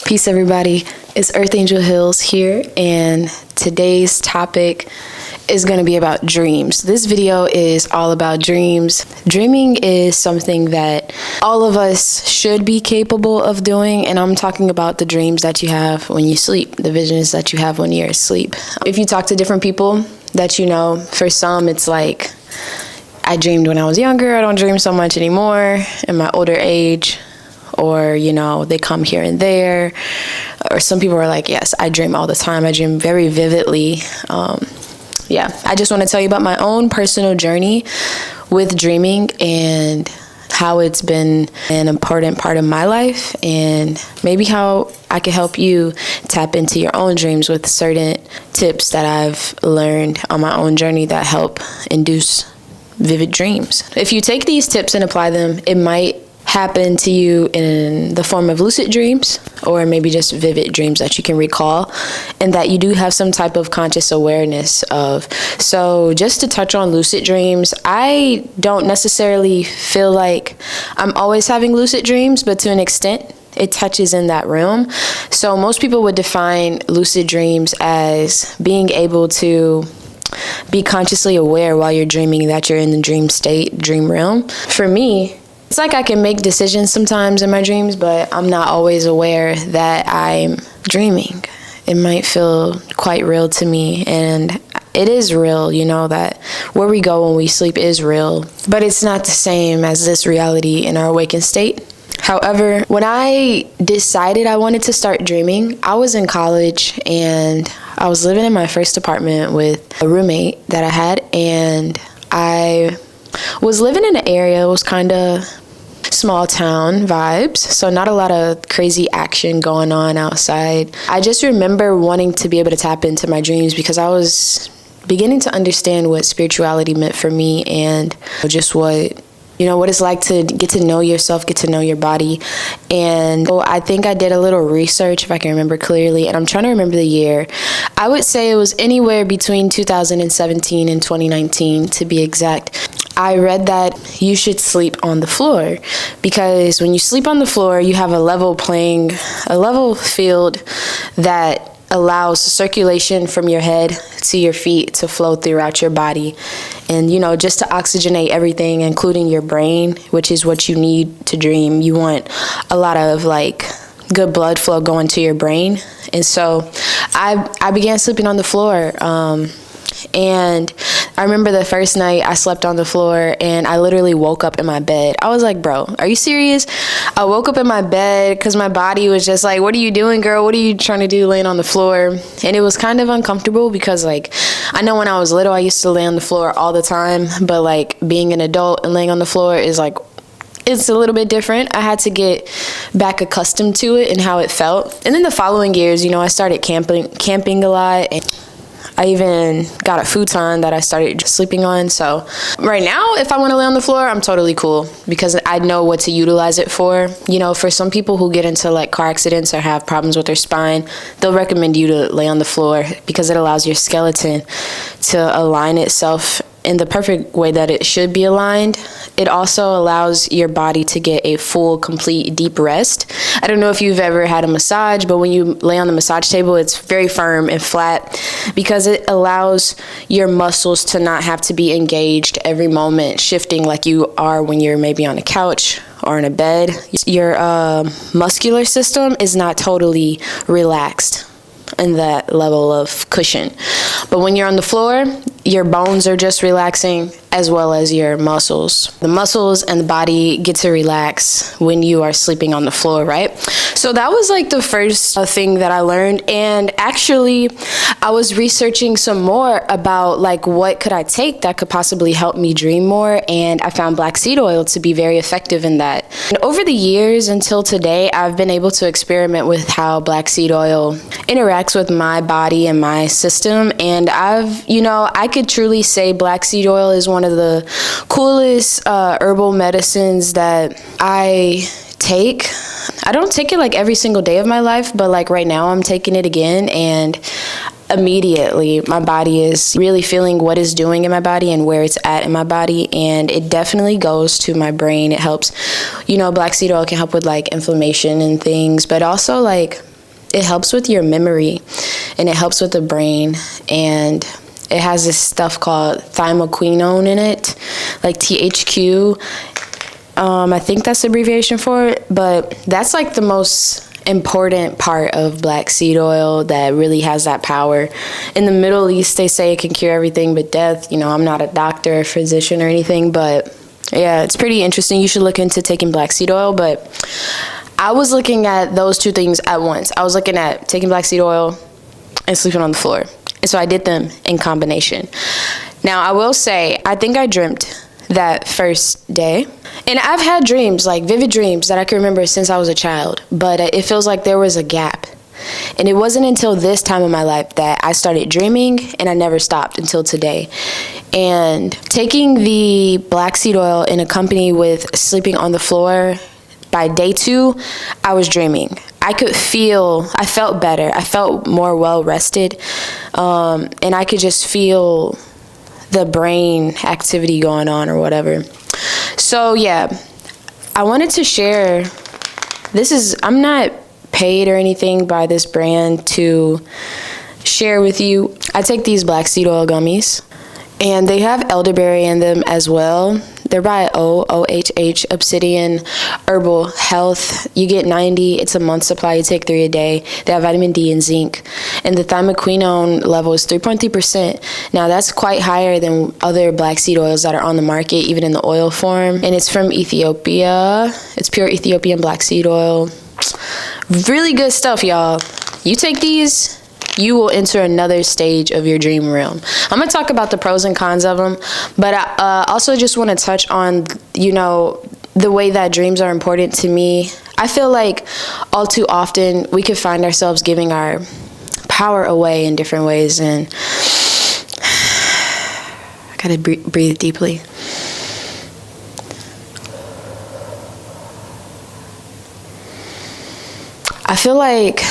Peace, everybody. It's Earth Angel Hills here, and today's topic is going to be about dreams. This video is all about dreams. Dreaming is something that all of us should be capable of doing, and I'm talking about the dreams that you have when you sleep, the visions that you have when you're asleep. If you talk to different people that you know, for some it's like, I dreamed when I was younger, I don't dream so much anymore in my older age. Or, you know, they come here and there. Or some people are like, yes, I dream all the time. I dream very vividly. I just want to tell you about my own personal journey with dreaming and how it's been an important part of my life, and maybe how I can help you tap into your own dreams with certain tips that I've learned on my own journey that help induce vivid dreams. If you take these tips and apply them, it might happen to you in the form of lucid dreams, or maybe just vivid dreams that you can recall and that you do have some type of conscious awareness of. So just to touch on lucid dreams, I don't necessarily feel like I'm always having lucid dreams, but to an extent it touches in that realm. So most people would define lucid dreams as being able to be consciously aware while you're dreaming that you're in the dream state, dream realm. For me, it's like I can make decisions sometimes in my dreams, but I'm not always aware that I'm dreaming. It might feel quite real to me, and it is real, you know, that where we go when we sleep is real, but it's not the same as this reality in our awakened state. However, when I decided I wanted to start dreaming, I was in college and I was living in my first apartment with a roommate that I had, and I was living in an area, it was kind of small town vibes, so not a lot of crazy action going on outside. I just remember wanting to be able to tap into my dreams because I was beginning to understand what spirituality meant for me, and just what it's like to get to know yourself, get to know your body. And I think I did a little research, if I can remember clearly, and I'm trying to remember the year. I would say it was anywhere between 2017 and 2019 to be exact. I read that you should sleep on the floor because when you sleep on the floor, you have a level field that allows circulation from your head to your feet to flow throughout your body, and just to oxygenate everything, including your brain, which is what you need to dream. You want a lot of good blood flow going to your brain. And so I began sleeping on the floor, and I remember the first night I slept on the floor and I literally woke up in my bed. I was like, bro, are you serious? I woke up in my bed because my body was just like, what are you doing, girl? What are you trying to do laying on the floor? And it was kind of uncomfortable because I know when I was little, I used to lay on the floor all the time, but being an adult and laying on the floor is it's a little bit different. I had to get back accustomed to it and how it felt. And then the following years, I started camping a lot, and I even got a futon that I started sleeping on. So right now, if I want to lay on the floor, I'm totally cool because I know what to utilize it for. For some people who get into car accidents or have problems with their spine, they'll recommend you to lay on the floor because it allows your skeleton to align itself in the perfect way that it should be aligned. It also allows your body to get a full, complete, deep rest. I don't know if you've ever had a massage, but when you lay on the massage table, it's very firm and flat because it allows your muscles to not have to be engaged every moment, shifting like you are when you're maybe on a couch or in a bed. Your muscular system is not totally relaxed in that level of cushion. But when you're on the floor, your bones are just relaxing, as well as your muscles. The muscles and the body get to relax when you are sleeping on the floor, right? So that was the first thing that I learned. And actually, I was researching some more about what could I take that could possibly help me dream more. And I found black seed oil to be very effective in that. And over the years until today, I've been able to experiment with how black seed oil interacts with my body and my system. And I could truly say black seed oil is one of the coolest herbal medicines that I take. I don't take it every single day of my life, but right now I'm taking it again, and immediately my body is really feeling what it's doing in my body and where it's at in my body, and it definitely goes to my brain. It helps, black seed oil can help with inflammation and things, but also it helps with your memory, and it helps with the brain, and it has this stuff called thymoquinone in it, like THQ. I think that's the abbreviation for it, but that's like the most important part of black seed oil that really has that power. In the Middle East, they say it can cure everything but death. You know, I'm not a doctor or physician or anything, but yeah, it's pretty interesting. You should look into taking black seed oil. But I was looking at those two things at once. I was looking at taking black seed oil and sleeping on the floor. And so I did them in combination. Now, I will say, I think I dreamt that first day. And I've had dreams, like vivid dreams that I can remember since I was a child. But it feels like there was a gap. And it wasn't until this time of my life that I started dreaming, and I never stopped until today. And taking the black seed oil in company with sleeping on the floor, by day 2, I was dreaming. I felt better. I felt more well rested. And I could just feel the brain activity going on or whatever. So yeah, I wanted to share, I'm not paid or anything by this brand to share with you. I take these black seed oil gummies, and they have elderberry in them as well. They're by OHH, Obsidian Herbal Health. You get 90. It's a month supply. You take 3 a day. They have vitamin D and zinc. And the thymoquinone level is 3.3%. Now, that's quite higher than other black seed oils that are on the market, even in the oil form. And it's from Ethiopia. It's pure Ethiopian black seed oil. Really good stuff, y'all. You take these, you will enter another stage of your dream realm. I'm going to talk about the pros and cons of them, but I also just want to touch on, the way that dreams are important to me. I feel like all too often we could find ourselves giving our power away in different ways, and I got to breathe deeply. I feel like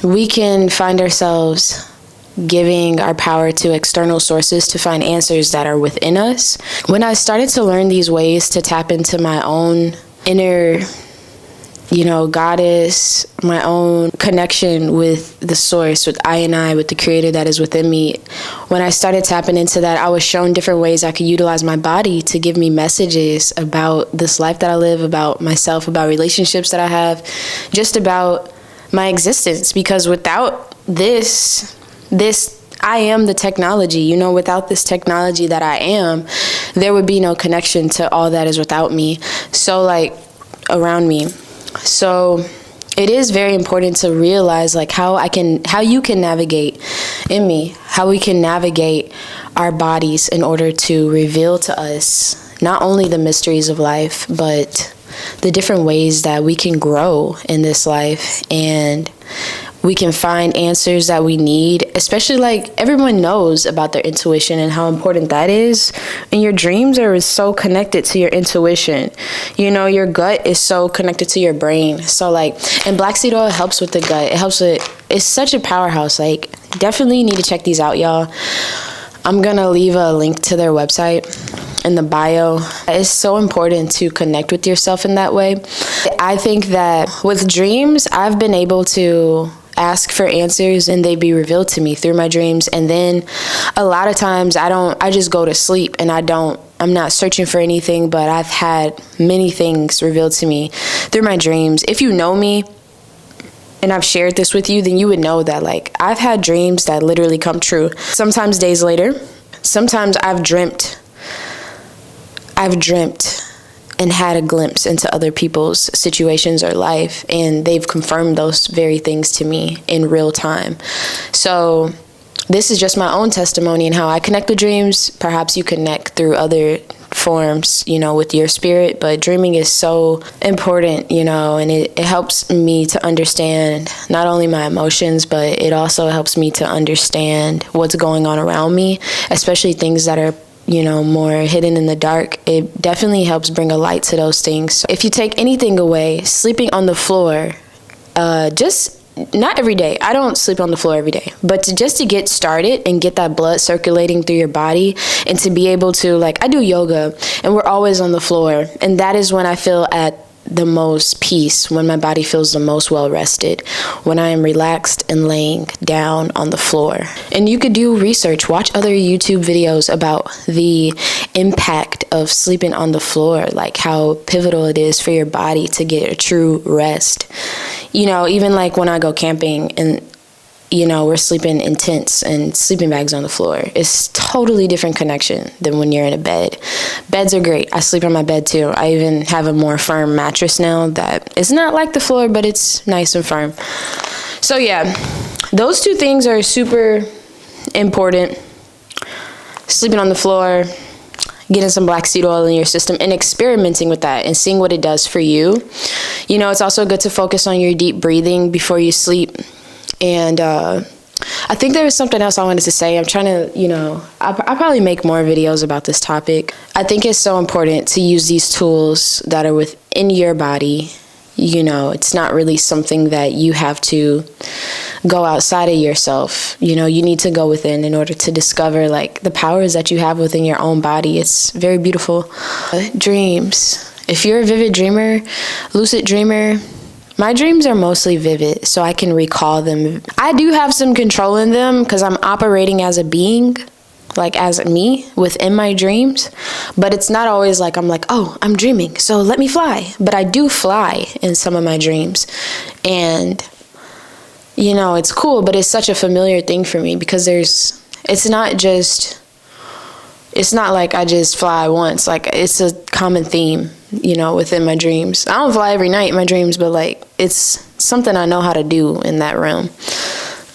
we can find ourselves giving our power to external sources to find answers that are within us. When I started to learn these ways to tap into my own inner, goddess, my own connection with the source, with I, with the creator that is within me, when I started tapping into that, I was shown different ways I could utilize my body to give me messages about this life that I live, about myself, about relationships that I have, just about my existence. Because without this I am the technology. Without this technology that I am, there would be no connection to all that is without me, around me. So it is very important to realize how you can navigate in me, how we can navigate our bodies in order to reveal to us not only the mysteries of life, but the different ways that we can grow in this life, and we can find answers that we need, especially everyone knows about their intuition and how important that is. And your dreams are so connected to your intuition. Your gut is so connected to your brain. So and black seed oil helps with the gut. It's such a powerhouse. Definitely need to check these out, y'all. I'm going to leave a link to their website in the bio. It's so important to connect with yourself in that way. I think that with dreams, I've been able to ask for answers and they be revealed to me through my dreams. And then a lot of times I just go to sleep and I'm not searching for anything, but I've had many things revealed to me through my dreams. If you know me and I've shared this with you, then you would know that I've had dreams that literally come true. Sometimes days later, sometimes I've dreamt and had a glimpse into other people's situations or life, and they've confirmed those very things to me in real time. So this is just my own testimony and how I connect with dreams. Perhaps you connect through other forms, with your spirit, but dreaming is so important, and it helps me to understand not only my emotions, but it also helps me to understand what's going on around me, especially things that are more hidden in the dark. It definitely helps bring a light to those things. So if you take anything away, sleeping on the floor, just not every day. I don't sleep on the floor every day, but just to get started and get that blood circulating through your body, and to be able to I do yoga and we're always on the floor, and that is when I feel at the most peace, when my body feels the most well rested, when I am relaxed and laying down on the floor. And you could do research, watch other YouTube videos about the impact of sleeping on the floor, like how pivotal it is for your body to get a true rest. You know, even like when I go camping and we're sleeping in tents and sleeping bags on the floor. It's totally different connection than when you're in a bed. Beds are great. I sleep on my bed too. I even have a more firm mattress now that is not like the floor, but it's nice and firm. So yeah, those two things are super important. Sleeping on the floor, getting some black seed oil in your system and experimenting with that and seeing what it does for you. You know, it's also good to focus on your deep breathing before you sleep. And I think there was something else I wanted to say. I'm trying to, I'll probably make more videos about this topic. I think it's so important to use these tools that are within your body. You know, it's not really something that you have to go outside of yourself. You know, you need to go within in order to discover like the powers that you have within your own body. It's very beautiful. Dreams. If you're a vivid dreamer, lucid dreamer, my dreams are mostly vivid, so I can recall them. I do have some control in them because I'm operating as a being, like as me within my dreams. But it's not always like I'm like, oh, I'm dreaming, so let me fly. But I do fly in some of my dreams. And, it's cool, but it's such a familiar thing for me because it's not like I just fly once. Like, it's a common theme, within my dreams. I don't fly every night in my dreams, but like, it's something I know how to do in that realm.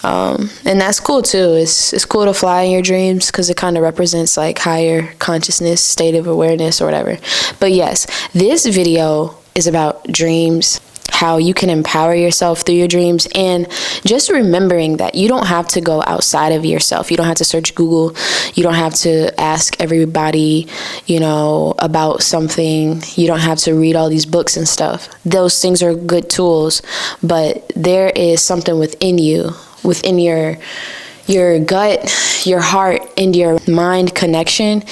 And that's cool too. It's cool to fly in your dreams because it kind of represents like higher consciousness, state of awareness or whatever. But yes, this video is about dreams, how you can empower yourself through your dreams, and just remembering that you don't have to go outside of yourself. You don't have to search Google. You don't have to ask everybody, about something. You don't have to read all these books and stuff. Those things are good tools, but there is something within you, within your gut, your heart, and your mind connection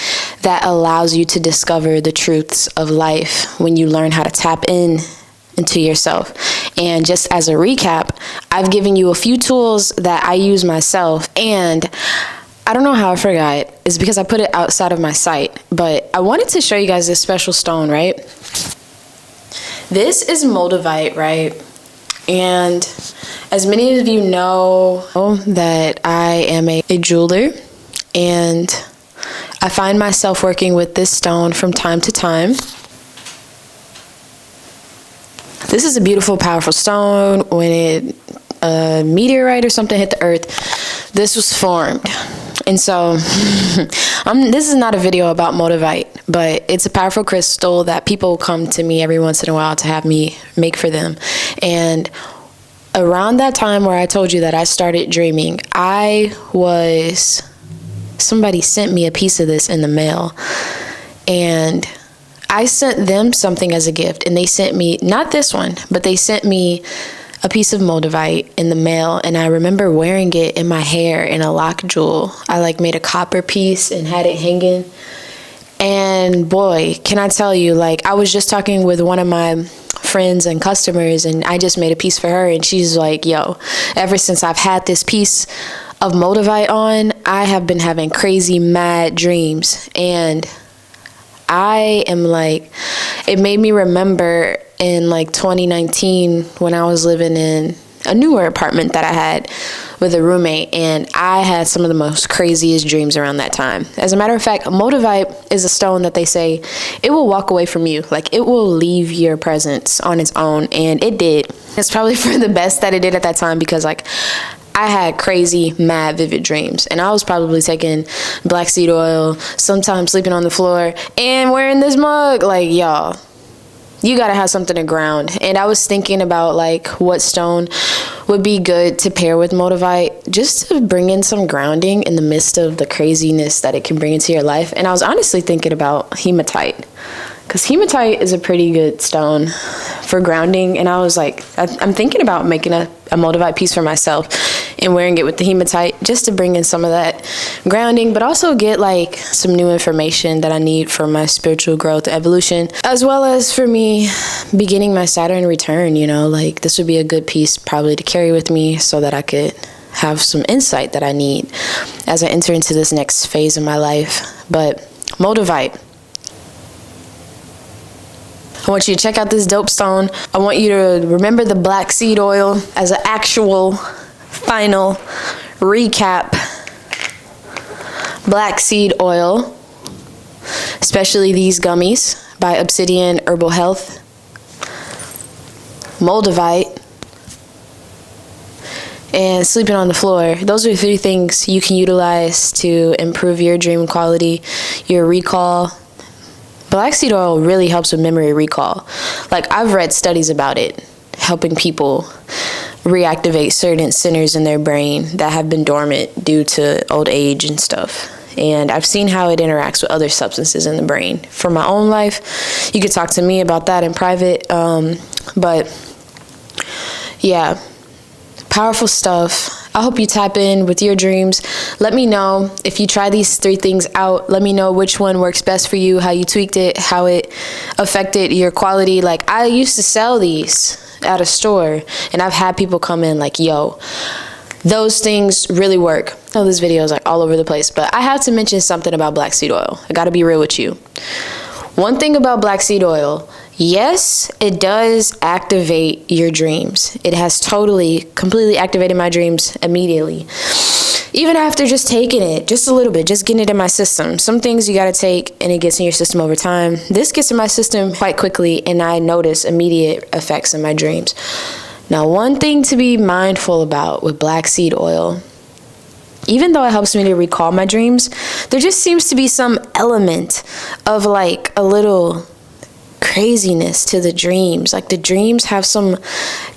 that allows you to discover the truths of life when you learn how to tap into yourself. And just as a recap, I've given you a few tools that I use myself, and I don't know how I forgot. It's because I put it outside of my sight, but I wanted to show you guys this special stone, right? This is Moldavite, right? And as many of you know that I am a jeweler, and I find myself working with this stone from time to time. This is a beautiful, powerful stone. When a meteorite or something hit the earth, this was formed. And so this is not a video about Moldavite, but it's a powerful crystal that people come to me every once in a while to have me make for them. And around that time where I told you that I started dreaming, somebody sent me a piece of this in the mail, and I sent them something as a gift, and they sent me, not this one, but they sent me a piece of Moldavite in the mail, and I remember wearing it in my hair in a lock jewel. I made a copper piece and had it hanging, and boy, can I tell you, I was just talking with one of my friends and customers, and I just made a piece for her, and she's like, yo, ever since I've had this piece of Moldavite on, I have been having crazy mad dreams. And I am it made me remember in 2019 when I was living in a newer apartment that I had with a roommate, and I had some of the most craziest dreams around that time. As a matter of fact, Moldavite is a stone that they say it will walk away from you. It will leave your presence on its own, and it did. It's probably for the best that it did at that time because I had crazy, mad, vivid dreams, and I was probably taking black seed oil, sometimes sleeping on the floor, and wearing this mug. Y'all, you gotta have something to ground. And I was thinking about what stone would be good to pair with Moldavite, just to bring in some grounding in the midst of the craziness that it can bring into your life. And I was honestly thinking about hematite, because hematite is a pretty good stone for grounding. And I was I'm thinking about making a Moldavite piece for myself. and wearing it with the hematite just to bring in some of that grounding, but also get like some new information that I need for my spiritual growth, evolution, as well as for me beginning my Saturn return. You know, like this would be a good piece probably to carry with me so that I could have some insight that I need as I enter into this next phase of my life. But Moldavite, I want you to check out this dope stone. I want you to remember the black seed oil as an actual final recap. Black seed oil, especially these gummies by Obsidian Herbal Health. Moldavite, and sleeping on the floor. Those are 3 things you can utilize to improve your dream quality, your recall. Black seed oil really helps with memory recall. Like, I've read studies about it, helping people reactivate certain centers in their brain that have been dormant due to old age and stuff. And I've seen how it interacts with other substances in the brain. For my own life, you could talk to me about that in private. But yeah, powerful stuff. I hope you tap in with your dreams. Let me know if you try these 3 things out. Let me know which one works best for you, how you tweaked it, how it affected your quality. Like, I used to sell these at a store, and I've had people come in like, yo, those things really work. Oh, this video is like all over the place, but I have to mention something about black seed oil. I gotta be real with you. One thing about black seed oil, yes, it does activate your dreams. It has completely activated my dreams immediately. Even after just taking it, just a little bit, just getting it in my system. Some things you gotta take and it gets in your system over time. This gets in my system quite quickly and I notice immediate effects in my dreams. Now, one thing to be mindful about with black seed oil, even though it helps me to recall my dreams, there just seems to be some element of like a little craziness to the dreams. Like, the dreams have some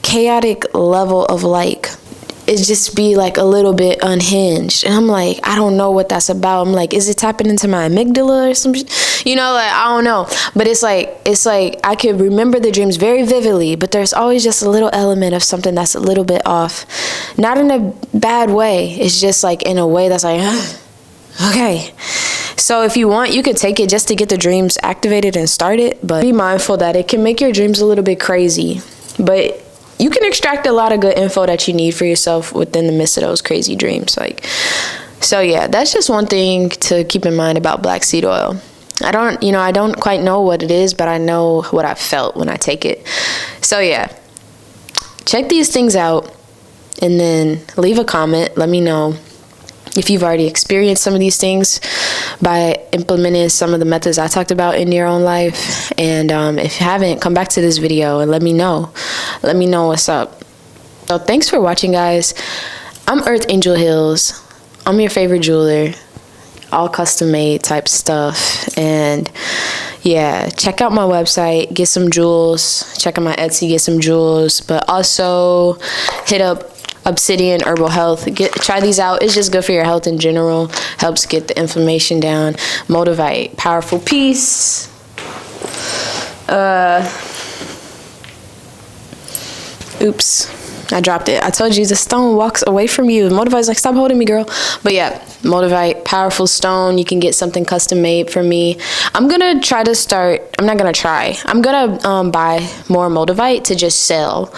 chaotic level of like, it just be like a little bit unhinged. And I'm like, I don't know what that's about. I'm like, is it tapping into my amygdala or some you know, like, I don't know. But it's like I could remember the dreams very vividly, but there's always just a little element of something that's a little bit off. Not in a bad way. It's just like in a way that's like, okay. So if you want, you could take it just to get the dreams activated and started, but be mindful that it can make your dreams a little bit crazy. But you can extract a lot of good info that you need for yourself within the midst of those crazy dreams. Like, so yeah, that's just one thing to keep in mind about black seed oil. I don't quite know what it is, but I know what I felt when I take it. So yeah, check these things out and then leave a comment. Let me know if you've already experienced some of these things by implementing some of the methods I talked about in your own life. And if you haven't, come back to this video and let me know. Let me know what's up. So thanks for watching, guys. I'm Earth Angel Hills. I'm your favorite jeweler. All custom made type stuff. And yeah, check out my website, get some jewels. Check out my Etsy, get some jewels. But also hit up Obsidian Herbal Health. Try these out. It's just good for your health in general. Helps get the inflammation down. Moldavite, powerful piece. Oops, I dropped it. I told you the stone walks away from you. Moldavite's like, stop holding me, girl. But yeah, Moldavite, powerful stone. You can get something custom made for me. I'm gonna buy more Moldavite to just sell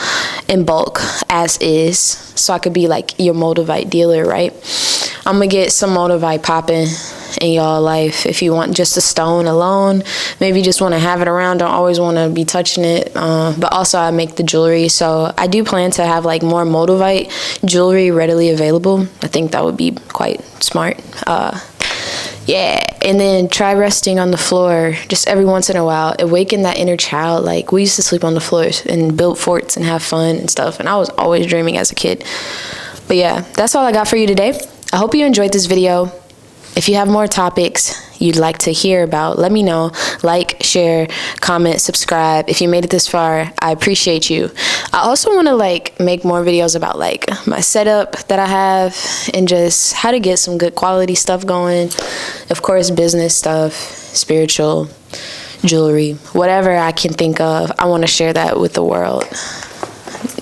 in bulk as is, so I could be like your Moldavite dealer, right? I'm gonna get some Moldavite popping in y'all life. If you want just a stone alone, maybe you just want to have it around, don't always want to be touching it. But also I make the jewelry, so I do plan to have like more Moldavite jewelry readily available. I think that would be quite smart. Yeah, and then try resting on the floor just every once in a while. Awaken that inner child. Like, we used to sleep on the floors and build forts and have fun and stuff, and I was always dreaming as a kid. But yeah, that's all I got for you today. I hope you enjoyed this video. If you have more topics you'd like to hear about, let me know. Like, share, comment, subscribe. If you made it this far, I appreciate you. I also want to like make more videos about like my setup that I have and just how to get some good quality stuff going. Of course, business stuff, spiritual, jewelry, whatever I can think of. I want to share that with the world.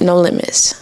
No limits.